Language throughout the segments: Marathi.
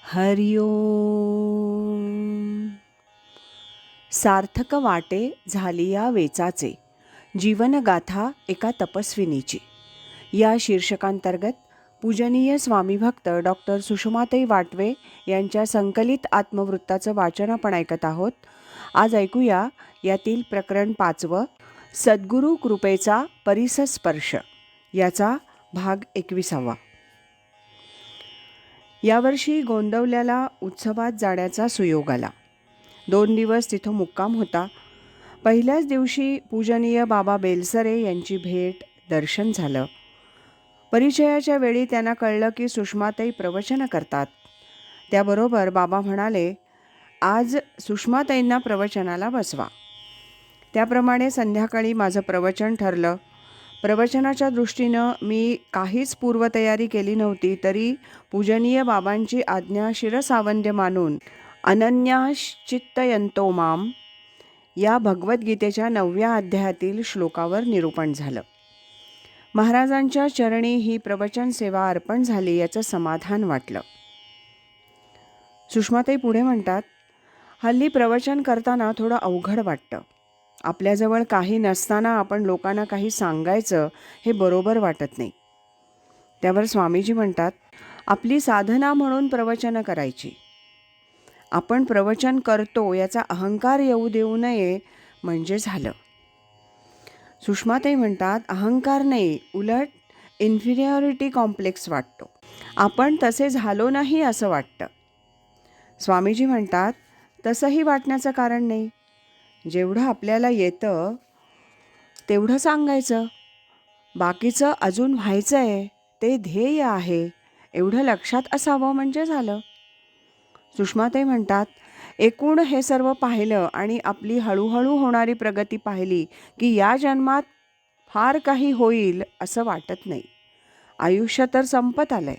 हरि ओम. सार्थक वाटे झाली या वेचाचे, जीवनगाथा एका तपस्विनीची. या शीर्षकांतर्गत पूजनीय स्वामीभक्त डॉक्टर सुषमाताई वाटवे यांच्या संकलित आत्मवृत्ताचं वाचन आपण ऐकत आहोत. आज ऐकूया यातील प्रकरण 5, सद्गुरू कृपेचा परिसस्पर्श, याचा भाग 21. यावर्षी गोंदवल्याला उत्सवात जाण्याचा सुयोग आला. 2 दिवस तिथं मुक्काम होता. पहिल्याच दिवशी पूजनीय बाबा बेलसरे यांची भेट, दर्शन झालं. परिचयाच्या वेळी त्यांना कळलं की सुषमाताई प्रवचन करतात. त्याबरोबर बाबा म्हणाले, आज सुषमाताईंना प्रवचनाला बसवा. त्याप्रमाणे संध्याकाळी माझं प्रवचन ठरलं. प्रवचनाच्या दृष्टीनं मी काहीच पूर्वतयारी केली नव्हती, तरी पूजनीय बाबांची आज्ञा शिरसावंद्य मानून अनन्याश्चित्तयन्तो माम या भगवद्गीतेच्या 9व्या अध्यायातील श्लोकावर निरूपण झालं. महाराजांच्या चरणी ही प्रवचन सेवा अर्पण झाली याचं समाधान वाटलं. सुषमाताई पुढे म्हणतात, हल्ली प्रवचन करताना थोडं अवघड वाटतं. आपल्याजवळ काही नसताना आपण लोकांना काही सांगायचं हे बरोबर वाटत नाही. त्यावर स्वामीजी म्हणतात, आपली साधना म्हणून प्रवचनं करायची. आपण प्रवचन करतो याचा अहंकार येऊ देऊ नये म्हणजे झालं. सुषमाताई म्हणतात, अहंकार नाही, उलट इन्फिरियॉरिटी कॉम्प्लेक्स वाटतो. आपण तसे झालो नाही असं वाटतं. स्वामीजी म्हणतात, तसंही वाटण्याचं कारण नाही. जेवढं आपल्याला येतं तेवढं सांगायचं. बाकीचं अजून व्हायचं आहे, ते ध्येय आहे, एवढं लक्षात असावं म्हणजे झालं. सुषमाताई म्हणतात, एकूण हे सर्व पाहिलं आणि आपली हळूहळू होणारी प्रगती पाहिली की या जन्मात फार काही होईल असं वाटत नाही. आयुष्य तर संपत आलंय.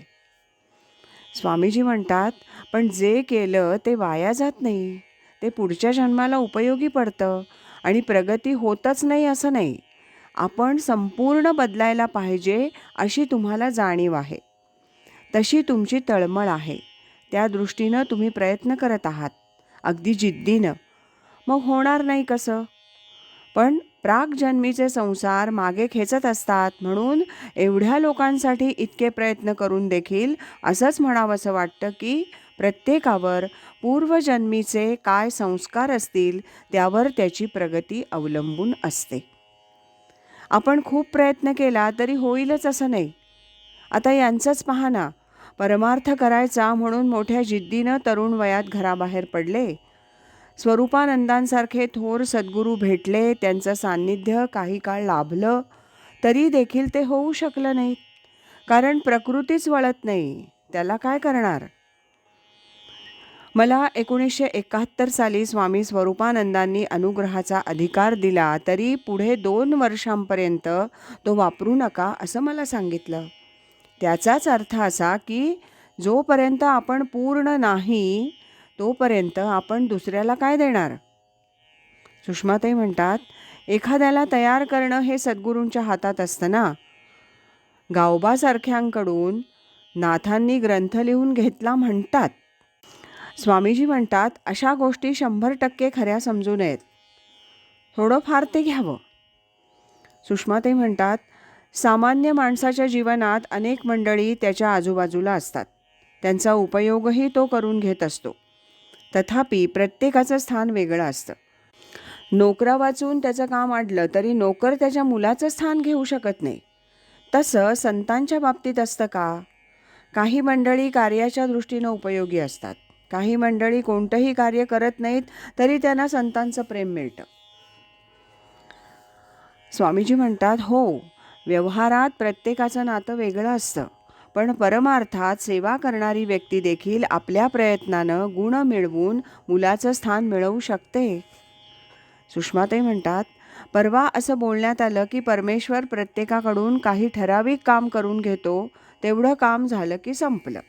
स्वामीजी म्हणतात, पण जे केलं ते वाया जात नाही. ते पुढच्या जन्माला उपयोगी पडतं आणि प्रगती होतच नाही असं नाही. आपण संपूर्ण बदलायला पाहिजे अशी तुम्हाला जाणीव आहे. तशी तुमची तळमळ आहे. त्या दृष्टीनं तुम्ही प्रयत्न करत आहात, अगदी जिद्दीनं. मग होणार नाही कसं? पण प्रागजन्मीचे संसार मागे खेचत असतात, म्हणून एवढ्या लोकांसाठी इतके प्रयत्न करून देखील असंच म्हणावंसं वाटतं की प्रत्येकावर पूर्वजन्मीचे काय संस्कार असतील त्यावर त्याची प्रगती अवलंबून असते. आपण खूप प्रयत्न केला तरी होईलच असं नाही. आता यांचंच पहा ना, परमार्थ करायचा म्हणून मोठ्या जिद्दीनं तरुण वयात घराबाहेर पडले. स्वरूपानंदांसारखे थोर सद्गुरू भेटले, त्यांचं सान्निध्य काही काळ लाभलं, तरी देखील ते होऊ शकलं नाही. कारण प्रकृतीच वळत नाही. त्याला काय करणार? मला 1971 साली स्वामी स्वरूपानंदांनी अनुग्रहाचा अधिकार दिला, तरी पुढे 2 वर्षांपर्यंत तो वापरू नका असं मला सांगितलं. त्याचाच अर्थ असा की जोपर्यंत आपण पूर्ण नाही तोपर्यंत आपण दुसऱ्याला काय देणार? सुषमाताई म्हणतात, एखाद्याला तयार करणं हे सद्गुरूंच्या हातात असतं ना. गावबासारख्यांकडून नाथांनी ग्रंथ लिहून घेतला म्हणतात. स्वामीजी म्हणतात, अशा गोष्टी 100% खऱ्या समजू नयेत. थोडंफार ते घ्यावं. सुषमाताई म्हणतात, सामान्य माणसाच्या जीवनात अनेक मंडळी त्याच्या आजूबाजूला असतात. त्यांचा उपयोगही तो करून घेत असतो. तथापि प्रत्येकाचं स्थान वेगळं असतं. नोकरा वाचून त्याचं काम अडलं तरी नोकर त्याच्या मुलाचं स्थान घेऊ शकत नाही. तसं संतांच्या बाबतीत असतं का? काही मंडळी कार्याच्या दृष्टीनं उपयोगी असतात. काही मंडळी कोणतंही कार्य करत नाहीत तरी त्यांना संतांचं प्रेम मिळतं. स्वामीजी म्हणतात, हो, व्यवहारात प्रत्येकाचं नातं वेगळं असतं, पण परमार्थात सेवा करणारी व्यक्ती देखील आपल्या प्रयत्नानं गुण मिळवून मुलाचं स्थान मिळवू शकते. सुषमाताई म्हणतात, परवा असं बोलण्यात आलं की परमेश्वर प्रत्येकाकडून काही ठराविक काम करून घेतो, तेवढं काम झालं की संपलं.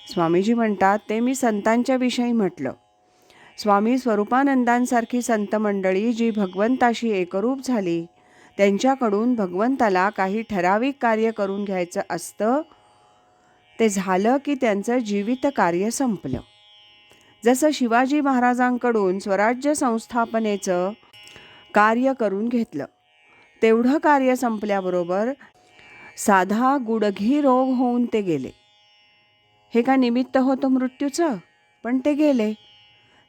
स्वामीजी म्हणतात, ते मी संतांच्या विषयी म्हटलं. स्वामी स्वरूपानंदांसारखी संत मंडळी जी भगवंताशी एकरूप झाली, त्यांच्याकडून भगवंताला काही ठराविक कार्य करून घ्यायचं असतं, ते झालं की त्यांचं जीवित कार्य संपलं. जसं शिवाजी महाराजांकडून स्वराज्य संस्थापनेचं कार्य करून घेतलं. तेवढं कार्य संपल्याबरोबर साधा गुडघी रोग होऊन ते गेले. हे का निमित्त होतं मृत्यूचं? पण ते गेले.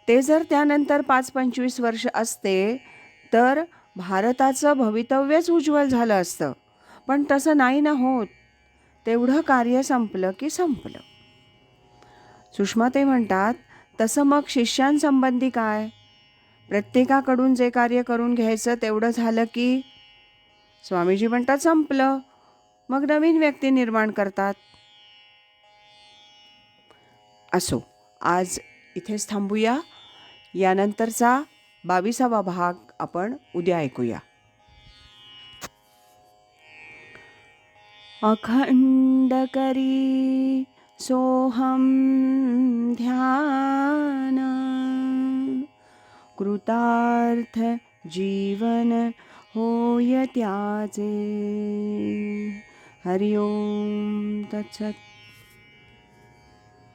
ते जर त्यानंतर 5-25 वर्ष असते तर भारताचं भवितव्यच उज्ज्वल झालं असतं. पण तसं नाही ना होत. तेवढं कार्य संपलं की संपलं. सुषमाताई म्हणतात, तसं मग शिष्यांसंबंधी काय? प्रत्येकाकडून जे कार्य करून घ्यायचं तेवढं झालं की स्वामीजी म्हणतात संपलं. मग नवीन व्यक्ती निर्माण करतात. असो, आज इथेच थांबूया. यानंतरचा 22वा भाग आपण उद्या ऐकूया. अखंड करी सोहम ध्यान, कृतार्थ जीवन होय त्याचे. हरि ओम तत्सत.